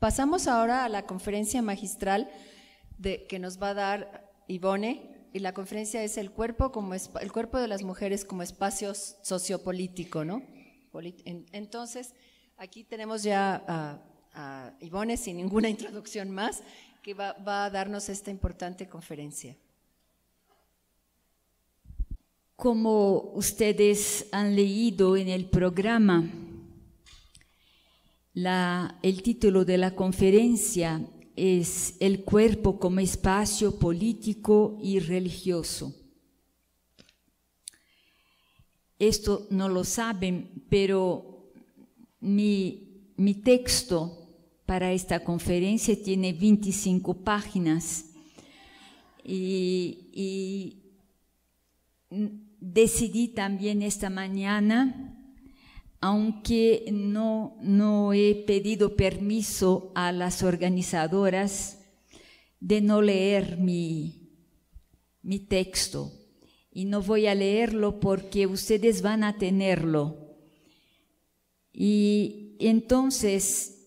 Pasamos ahora a la conferencia magistral que nos va a dar Ivone, y la conferencia es el cuerpo de las mujeres como espacio sociopolítico, ¿no? Entonces, aquí tenemos ya a Ivone sin ninguna introducción más, que va a darnos esta importante conferencia. Como ustedes han leído en el programa, el título de la conferencia es El cuerpo como espacio político y religioso. Esto no lo saben, pero mi texto para esta conferencia tiene 25 páginas y decidí también esta mañana, aunque no he pedido permiso a las organizadoras de no leer mi texto. Y no voy a leerlo porque ustedes van a tenerlo. Y entonces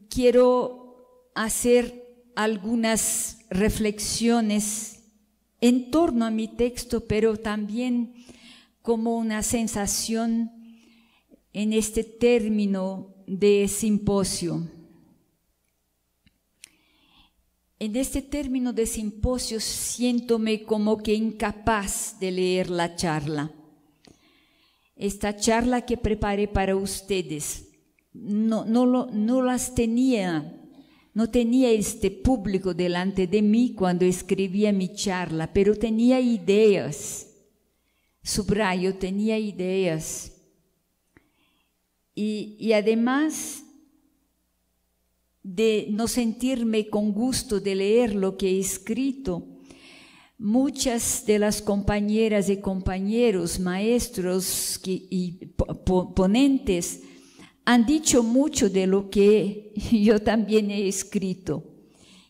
quiero hacer algunas reflexiones en torno a mi texto, pero también como una sensación en este término de simposio. En este término de simposio siéntome como que incapaz de leer la charla. Esta charla que preparé para ustedes, no tenía este público delante de mí cuando escribía mi charla, pero tenía ideas, subrayo, tenía ideas. Y además de no sentirme con gusto de leer lo que he escrito, muchas de las compañeras y compañeros, maestros y ponentes han dicho mucho de lo que yo también he escrito.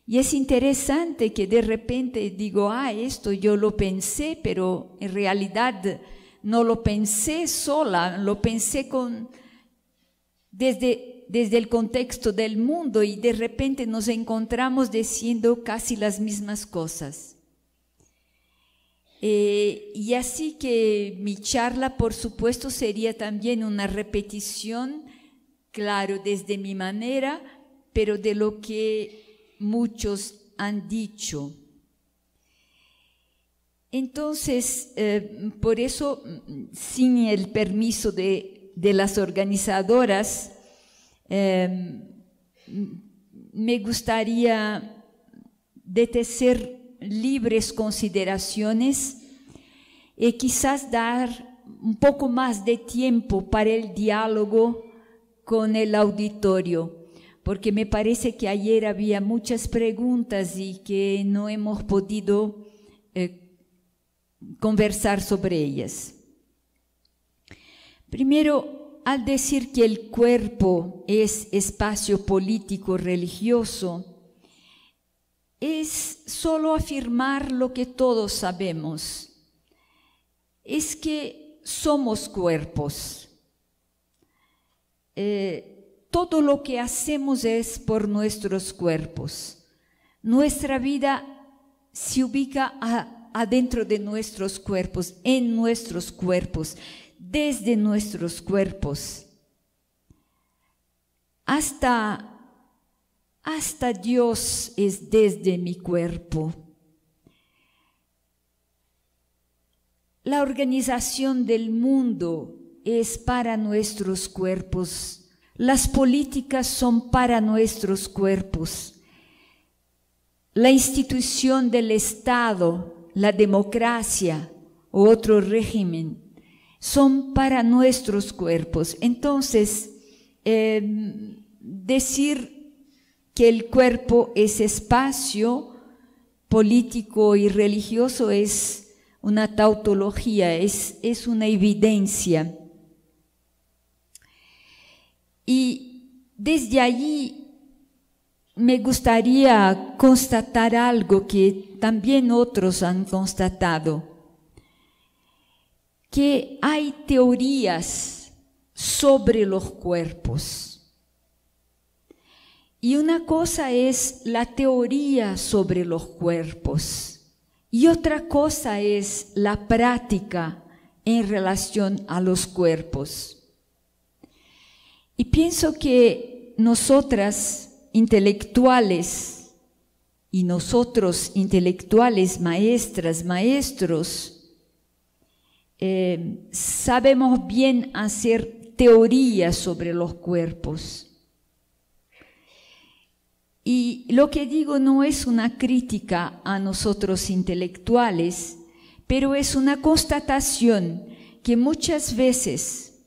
Y es interesante que de repente digo, esto yo lo pensé, pero en realidad no lo pensé sola, lo pensé desde el contexto del mundo, y de repente nos encontramos diciendo casi las mismas cosas. Y así que mi charla, por supuesto, sería también una repetición, claro, desde mi manera, pero de lo que muchos han dicho. Entonces, por eso, sin el permiso de las organizadoras, me gustaría tecer libres consideraciones y quizás dar un poco más de tiempo para el diálogo con el auditorio, porque me parece que ayer había muchas preguntas y que no hemos podido conversar sobre ellas. Primero, al decir que el cuerpo es espacio político religioso, es solo afirmar lo que todos sabemos, es que somos cuerpos. Todo lo que hacemos es por nuestros cuerpos. Nuestra vida se ubica adentro de nuestros cuerpos, en nuestros cuerpos, desde nuestros cuerpos. Hasta Dios es desde mi cuerpo. La organización del mundo es para nuestros cuerpos. Las políticas son para nuestros cuerpos. La institución del Estado, la democracia u otro régimen son para nuestros cuerpos. Entonces, decir que el cuerpo es espacio político y religioso es una tautología, es una evidencia. Y desde allí me gustaría constatar algo que también otros han constatado, que hay teorías sobre los cuerpos. Y una cosa es la teoría sobre los cuerpos y otra cosa es la práctica en relación a los cuerpos. Y pienso que nosotras intelectuales y nosotros intelectuales, maestras, maestros, sabemos bien hacer teoría sobre los cuerpos. Y lo que digo no es una crítica a nosotros intelectuales, pero es una constatación que muchas veces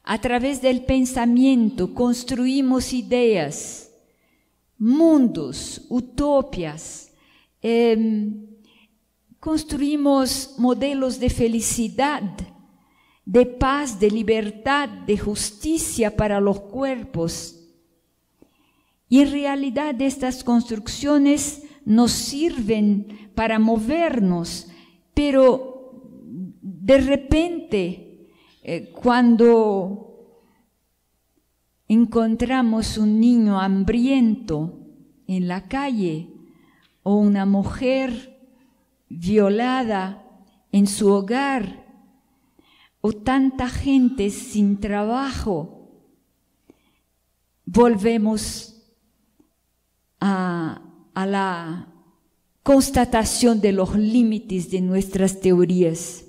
a través del pensamiento construimos ideas, mundos, utopias, construimos modelos de felicidad, de paz, de libertad, de justicia para los cuerpos. Y en realidad estas construcciones nos sirven para movernos, pero de repente cuando encontramos un niño hambriento en la calle o una mujer violada en su hogar o tanta gente sin trabajo, volvemos a la constatación de los límites de nuestras teorías.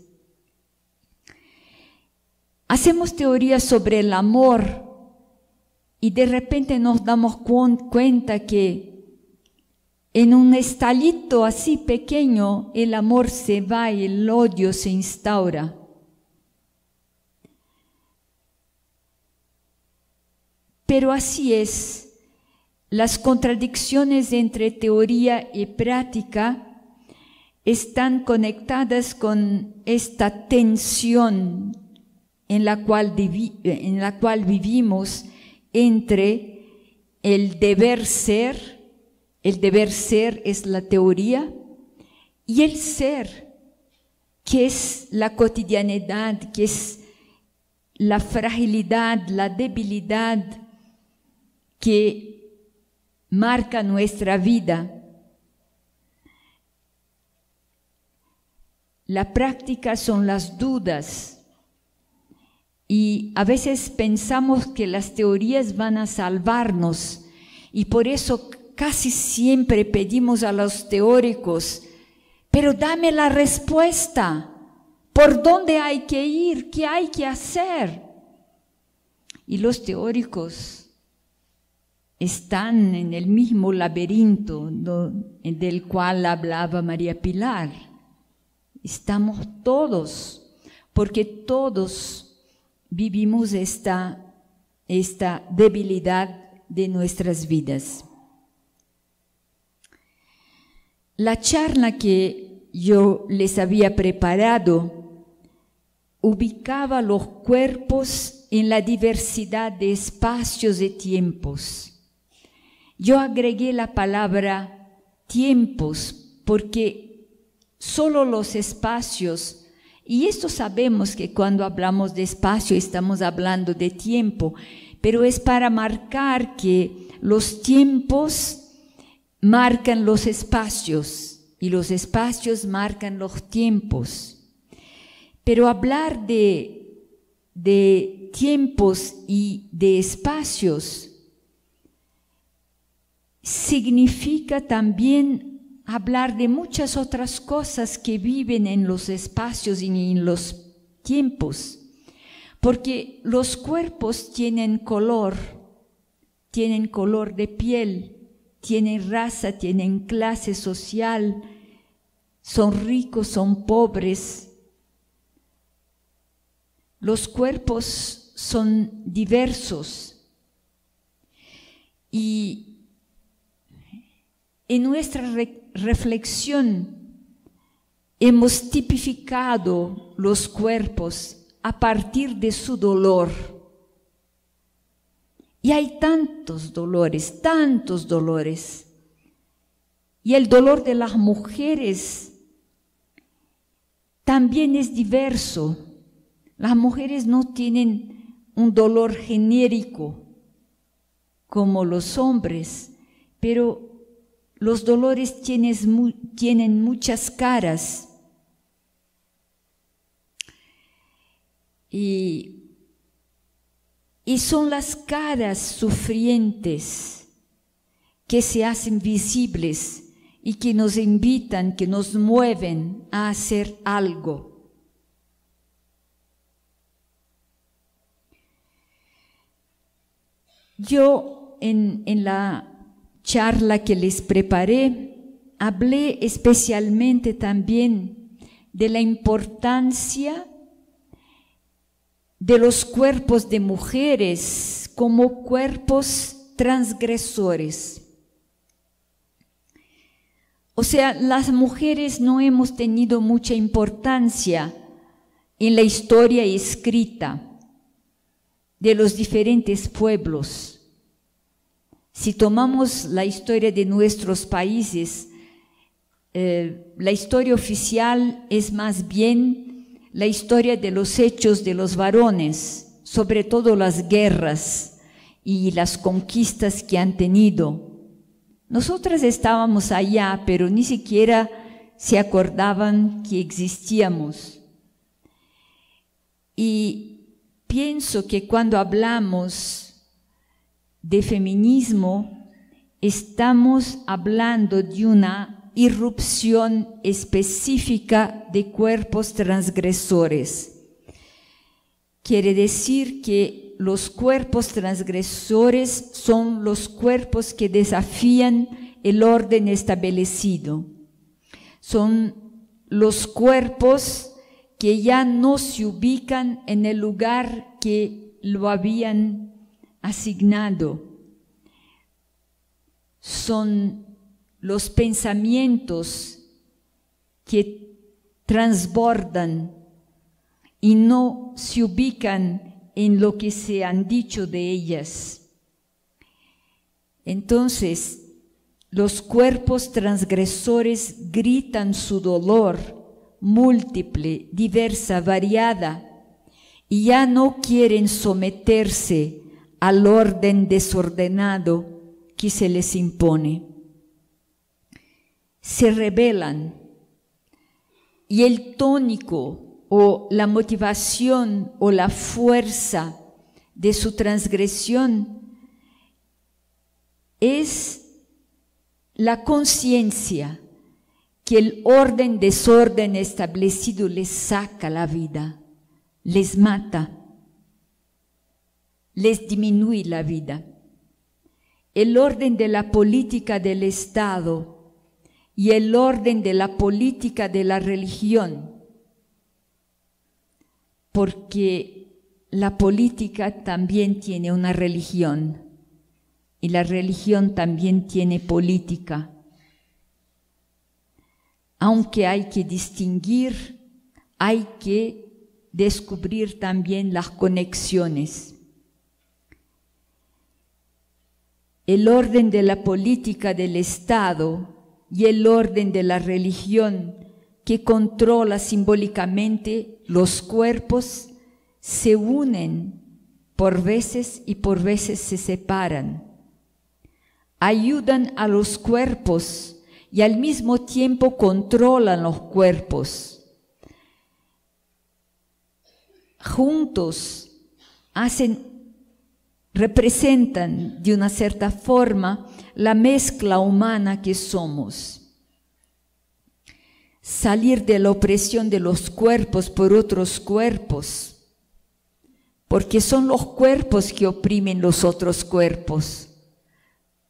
Hacemos teorías sobre el amor y de repente nos damos cuenta que en un estallito así pequeño el amor se va y el odio se instaura. Pero así es. Las contradicciones entre teoría y práctica están conectadas con esta tensión en la cual vivimos entre el deber ser es la teoría, y el ser, que es la cotidianidad, que es la fragilidad, la debilidad que marca nuestra vida. La práctica son las dudas y a veces pensamos que las teorías van a salvarnos y por eso casi siempre pedimos a los teóricos, pero dame la respuesta, ¿por dónde hay que ir? ¿Qué hay que hacer? Y los teóricos están en el mismo laberinto del cual hablaba María Pilar. Estamos todos, porque todos vivimos esta debilidad de nuestras vidas. La charla que yo les había preparado ubicaba los cuerpos en la diversidad de espacios y tiempos. Yo agregué la palabra tiempos porque solo los espacios, y esto sabemos que cuando hablamos de espacio estamos hablando de tiempo, pero es para marcar que los tiempos marcan los espacios y los espacios marcan los tiempos. Pero hablar de tiempos y de espacios significa también hablar de muchas otras cosas que viven en los espacios y en los tiempos, porque los cuerpos tienen color de piel, tienen raza, tienen clase social, son ricos, son pobres. Los cuerpos son diversos y en nuestra reflexión hemos tipificado los cuerpos a partir de su dolor. Y hay tantos dolores. Y el dolor de las mujeres también es diverso. Las mujeres no tienen un dolor genérico. como los hombres, pero los dolores tienen muchas caras. Y son las caras sufrientes que se hacen visibles y que nos invitan, que nos mueven a hacer algo. Yo en la charla que les preparé, hablé especialmente también de la importancia de los cuerpos de mujeres como cuerpos transgresores. O sea, las mujeres no hemos tenido mucha importancia en la historia escrita de los diferentes pueblos. Si tomamos la historia de nuestros países, la historia oficial es más bien la historia de los hechos de los varones, sobre todo las guerras y las conquistas que han tenido. Nosotras estábamos allá, pero ni siquiera se acordaban que existíamos. Y pienso que cuando hablamos de feminismo, estamos hablando de una irrupción específica de cuerpos transgresores. Quiere decir que los cuerpos transgresores son los cuerpos que desafían el orden establecido. Son los cuerpos que ya no se ubican en el lugar que lo habían asignado. Son los pensamientos que transbordan y no se ubican en lo que se han dicho de ellas. Entonces, los cuerpos transgresores gritan su dolor múltiple, diversa, variada, y ya no quieren someterse al orden desordenado que se les impone. Se rebelan, y el tónico o la motivación o la fuerza de su transgresión es la conciencia que el desorden establecido les saca la vida, les mata, les disminuye la vida. El orden de la política del Estado y el orden de la política de la religión, porque la política también tiene una religión y la religión también tiene política. Aunque hay que distinguir, hay que descubrir también las conexiones. El orden de la política del Estado y el orden de la religión que controla simbólicamente los cuerpos se unen por veces y por veces se separan. Ayudan a los cuerpos y al mismo tiempo controlan los cuerpos. Juntos representan de una cierta forma la mezcla humana que somos. Salir de la opresión de los cuerpos por otros cuerpos, porque son los cuerpos que oprimen los otros cuerpos.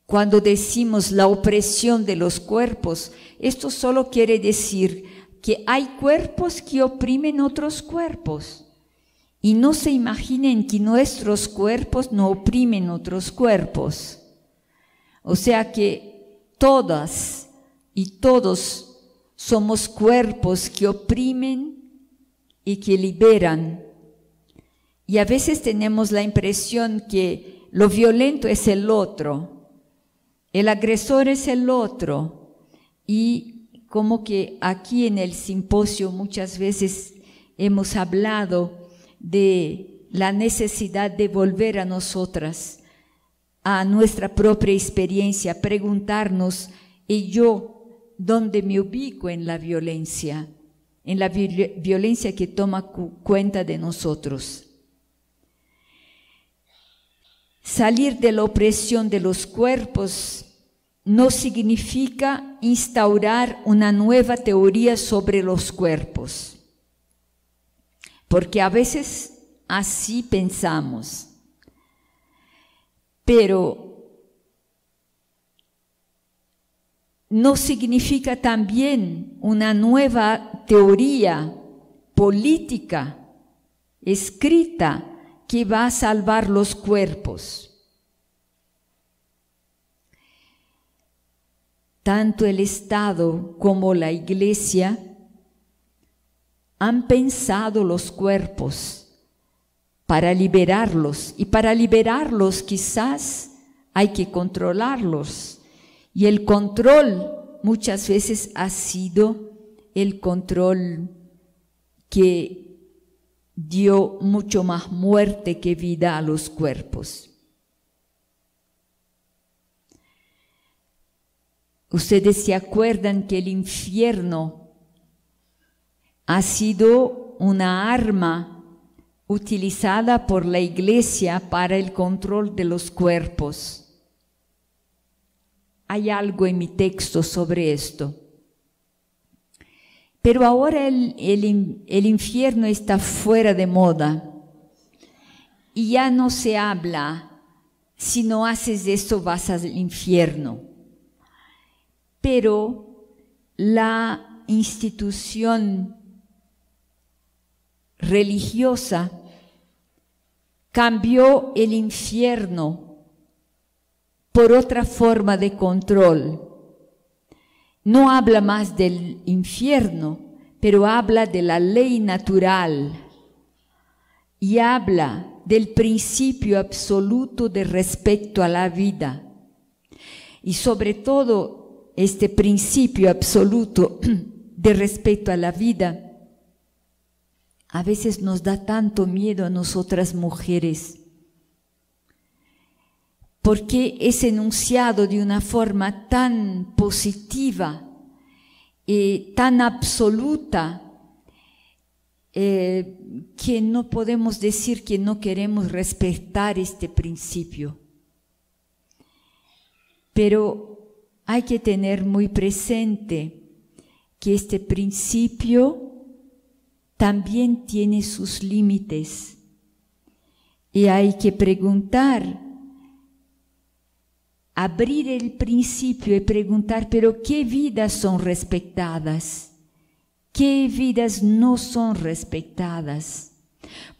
Cuando decimos la opresión de los cuerpos, esto solo quiere decir que hay cuerpos que oprimen otros cuerpos. Y no se imaginen que nuestros cuerpos no oprimen otros cuerpos. O sea que todas y todos somos cuerpos que oprimen y que liberan. Y a veces tenemos la impresión que lo violento es el otro. El agresor es el otro, y como que aquí en el simposio muchas veces hemos hablado de la necesidad de volver a nosotras a nuestra propia experiencia, preguntarnos, ¿y yo dónde me ubico en la violencia? En la violencia que toma cuenta de nosotros. Salir de la opresión de los cuerpos no significa instaurar una nueva teoría sobre los cuerpos, porque a veces así pensamos, pero no significa también una nueva teoría política escrita que va a salvar los cuerpos. Tanto el Estado como la Iglesia han pensado los cuerpos para liberarlos, y para liberarlos quizás hay que controlarlos, y el control muchas veces ha sido el control que dio mucho más muerte que vida a los cuerpos. Ustedes se acuerdan que el infierno ha sido una arma utilizada por la Iglesia para el control de los cuerpos. Hay algo en mi texto sobre esto. Pero ahora el infierno está fuera de moda y ya no se habla, si no haces eso vas al infierno. Pero la institución religiosa cambió el infierno por otra forma de control. No habla más del infierno, pero habla de la ley natural y habla del principio absoluto de respeto a la vida. Y sobre todo, este principio absoluto de respeto a la vida a veces nos da tanto miedo a nosotras mujeres, porque es enunciado de una forma tan positiva y tan absoluta que no podemos decir que no queremos respetar este principio. Pero hay que tener muy presente que este principio también tiene sus límites y hay que preguntar, abrir el principio y preguntar, pero ¿qué vidas son respetadas? ¿Qué vidas no son respetadas?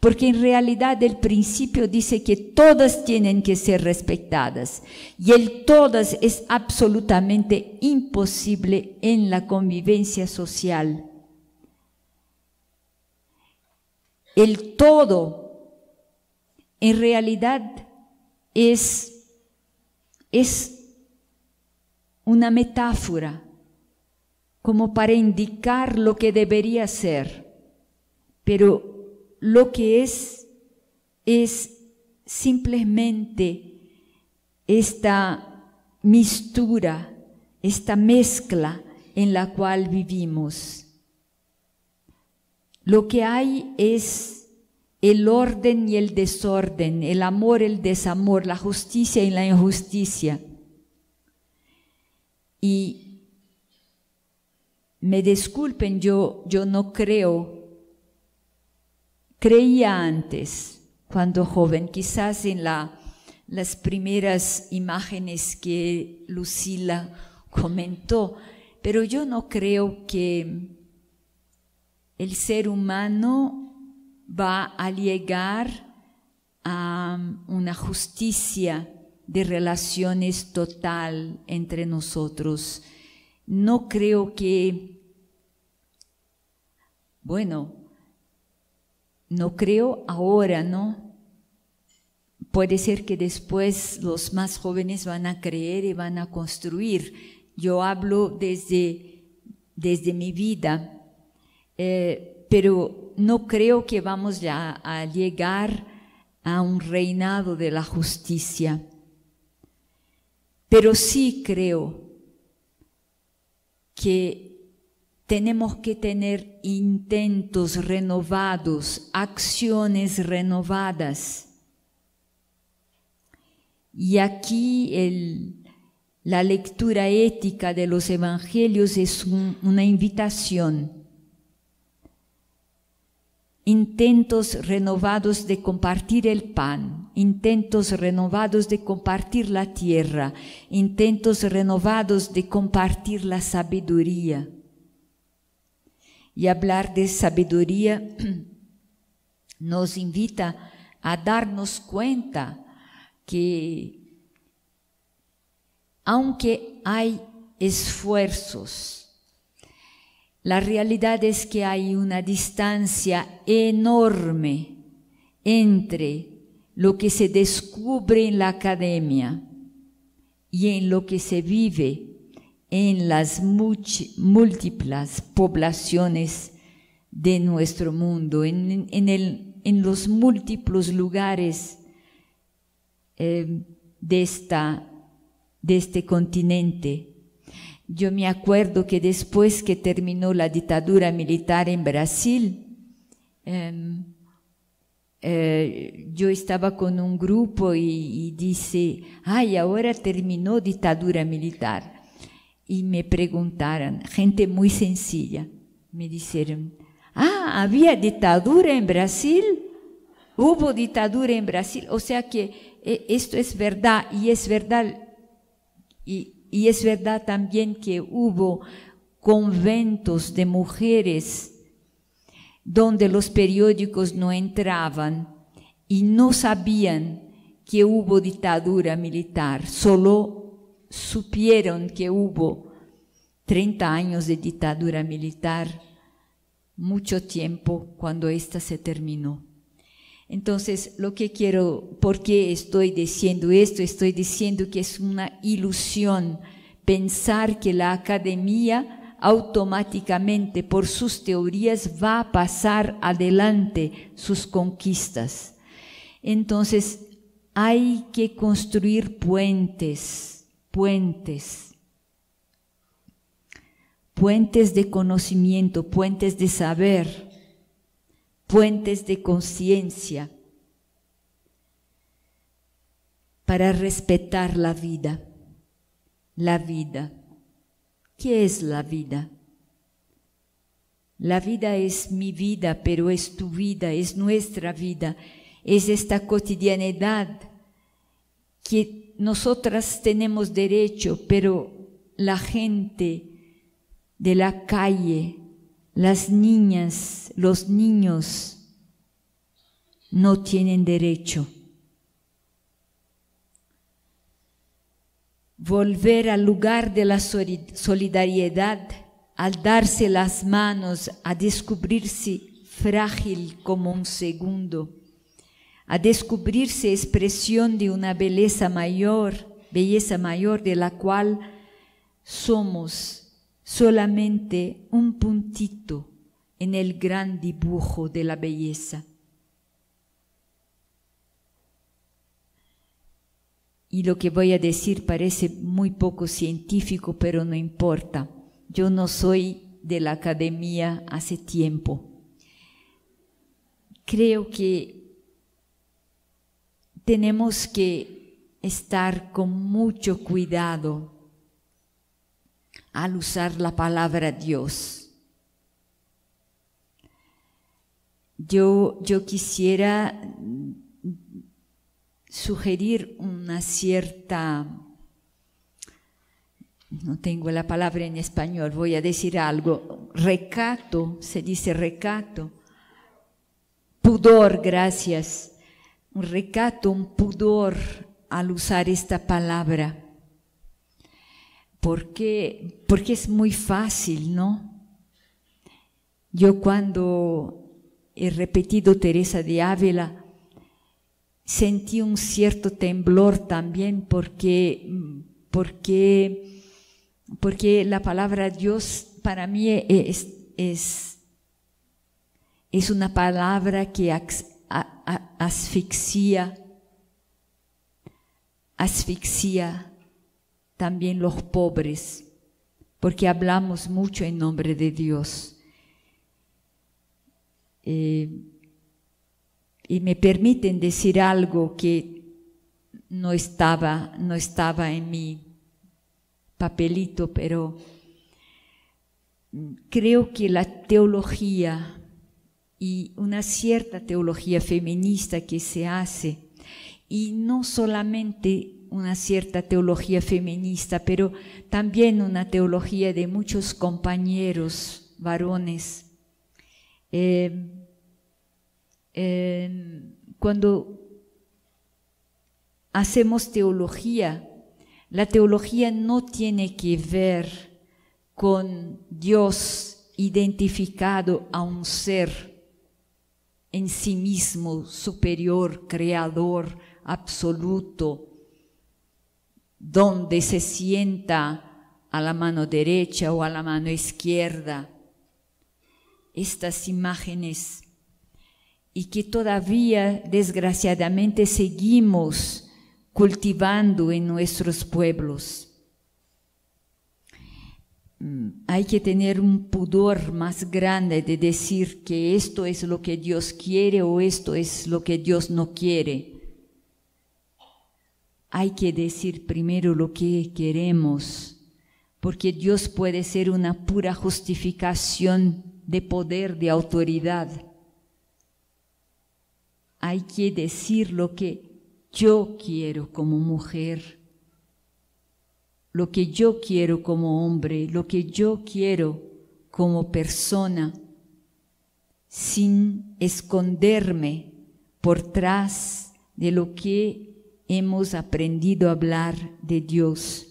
Porque en realidad el principio dice que todas tienen que ser respetadas y el todas es absolutamente imposible en la convivencia social. El todo en realidad es una metáfora como para indicar lo que debería ser, pero lo que es simplemente esta mistura, esta mezcla en la cual vivimos. Lo que hay es el orden y el desorden, el amor, el desamor, la justicia y la injusticia. Y me disculpen, yo no creía antes, cuando joven, quizás en las primeras imágenes que Lucila comentó, pero yo no creo que el ser humano va a llegar a una justicia de relaciones total entre nosotros. No creo que, no creo ahora, ¿no? Puede ser que después los más jóvenes van a creer y van a construir. Yo hablo desde mi vida, pero no creo que vamos ya a llegar a un reinado de la justicia. pero sí creo que tenemos que tener intentos renovados, acciones renovadas. Y aquí la lectura ética de los evangelios es una invitación. Intentos renovados de compartir el pan, intentos renovados de compartir la tierra, intentos renovados de compartir la sabiduría. Y hablar de sabiduría nos invita a darnos cuenta que aunque hay esfuerzos, la realidad es que hay una distancia enorme entre lo que se descubre en la academia y en lo que se vive en las múltiples poblaciones de nuestro mundo, en los múltiples lugares de este continente. Yo me acuerdo que después que terminó la dictadura militar en Brasil, yo estaba con un grupo y dice, ay, ahora terminó dictadura militar. Y me preguntaron, gente muy sencilla, me dijeron, ah, ¿había dictadura en Brasil? ¿Hubo dictadura en Brasil? O sea que esto es verdad, y es verdad, y es verdad también que hubo conventos de mujeres donde los periódicos no entraban y no sabían que hubo dictadura militar, solo supieron que hubo 30 años de dictadura militar, mucho tiempo cuando esta se terminó. Entonces, lo que quiero, ¿por qué estoy diciendo esto? Estoy diciendo que es una ilusión pensar que la academia automáticamente por sus teorías va a pasar adelante sus conquistas. Entonces, hay que construir puentes de conocimiento, puentes de saber, puentes de conciencia, para respetar la vida. La vida. ¿Qué es la vida? La vida es mi vida, pero es tu vida, es nuestra vida, es esta cotidianidad que nosotras tenemos derecho, pero la gente de la calle, las niñas, los niños, no tienen derecho. Volver al lugar de la solidaridad, al darse las manos, a descubrirse frágil como un segundo, a descubrirse expresión de una belleza mayor de la cual somos solamente un puntito en el gran dibujo de la belleza. Y lo que voy a decir parece muy poco científico, pero no importa. Yo no soy de la academia hace tiempo. Creo que tenemos que estar con mucho cuidado al usar la palabra Dios. Yo quisiera sugerir una cierta, no tengo la palabra en español, voy a decir algo, recato, se dice recato, pudor, gracias, un recato, un pudor al usar esta palabra, porque es muy fácil, ¿no? Yo cuando he repetido Teresa de Ávila, sentí un cierto temblor también porque la palabra Dios para mí es una palabra que asfixia también los pobres, porque hablamos mucho en nombre de Dios. Y me permiten decir algo que no estaba en mi papelito, pero creo que la teología y una cierta teología feminista que se hace, y no solamente una cierta teología feminista, pero también una teología de muchos compañeros varones. Cuando hacemos teología, la teología no tiene que ver con Dios identificado a un ser en sí mismo, superior, creador, absoluto, donde se sienta a la mano derecha o a la mano izquierda. Estas imágenes, y que todavía desgraciadamente seguimos cultivando en nuestros pueblos. Hay que tener un pudor más grande de decir que esto es lo que Dios quiere o esto es lo que Dios no quiere. Hay que decir primero lo que queremos, porque Dios puede ser una pura justificación de poder, de autoridad. Hay que decir lo que yo quiero como mujer, lo que yo quiero como hombre, lo que yo quiero como persona, sin esconderme por tras de lo que hemos aprendido a hablar de Dios.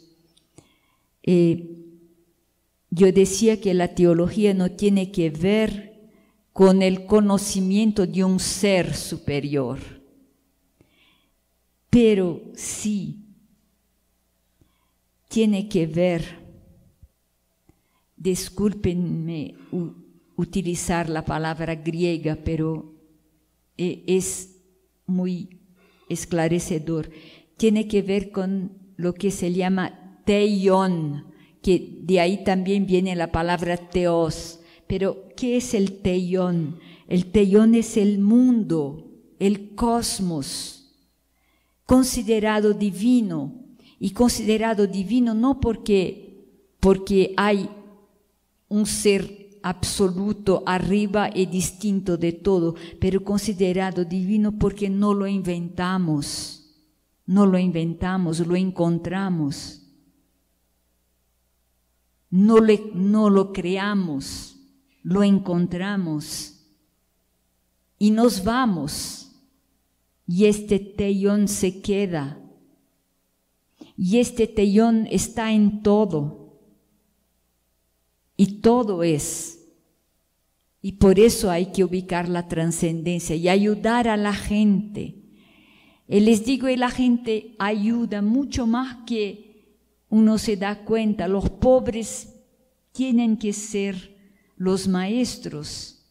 Yo decía que la teología no tiene que ver con el conocimiento de un ser superior, pero sí tiene que ver, discúlpenme utilizar la palabra griega, pero es muy esclarecedor, tiene que ver con lo que se llama teion, que de ahí también viene la palabra teos. Pero, ¿qué es el teion? El teion es el mundo, el cosmos, considerado divino, y considerado divino no porque hay un ser absoluto arriba y distinto de todo, pero considerado divino porque no lo inventamos, lo encontramos, no lo creamos, lo encontramos y nos vamos, y este teion se queda, y este teion está en todo, y todo es, y por eso hay que ubicar la trascendencia y ayudar a la gente. Y les digo, y la gente ayuda mucho más que uno se da cuenta. Los pobres tienen que ser los maestros.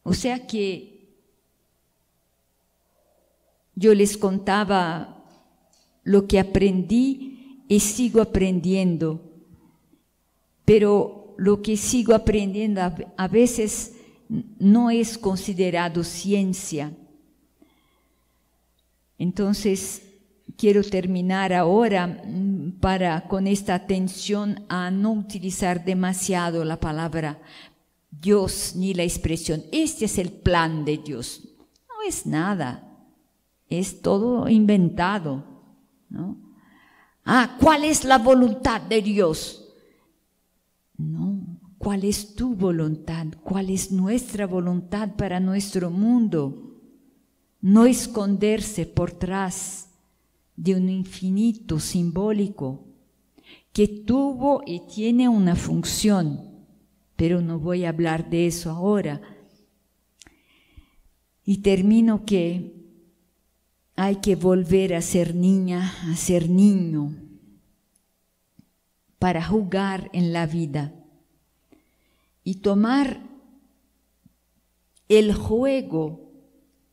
O sea que yo les contaba lo que aprendí y sigo aprendiendo, pero lo que sigo aprendiendo a veces no es considerado ciencia. Entonces, quiero terminar ahora con esta atención a no utilizar demasiado la palabra Dios ni la expresión, este es el plan de Dios. No es nada, es todo inventado, ¿no? ¿Cuál es la voluntad de Dios? No, ¿cuál es tu voluntad? ¿Cuál es nuestra voluntad para nuestro mundo? No esconderse por tras de un infinito simbólico que tuvo y tiene una función, pero no voy a hablar de eso ahora. Y termino que hay que volver a ser niña, a ser niño, para jugar en la vida y tomar el juego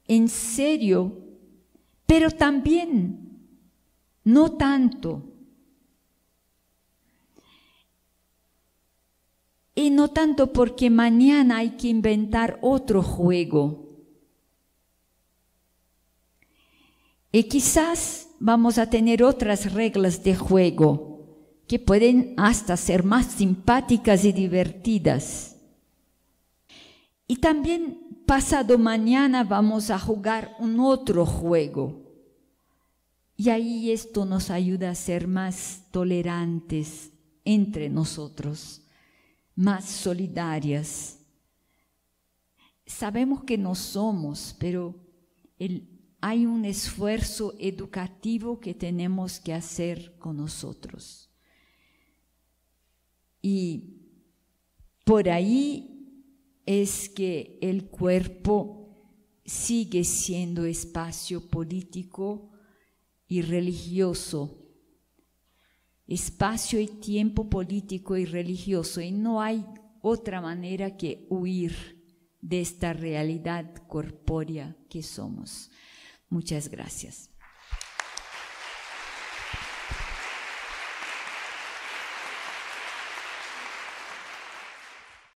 en serio, pero también no tanto. Y no tanto porque mañana hay que inventar otro juego. Y quizás vamos a tener otras reglas de juego que pueden hasta ser más simpáticas y divertidas. Y también pasado mañana vamos a jugar un otro juego. Y ahí esto nos ayuda a ser más tolerantes entre nosotros, más solidarias. Sabemos que no somos, pero hay un esfuerzo educativo que tenemos que hacer con nosotros. Y por ahí es que el cuerpo sigue siendo espacio político y religioso, espacio y tiempo político y religioso, y no hay otra manera que huir de esta realidad corpórea que somos. Muchas gracias.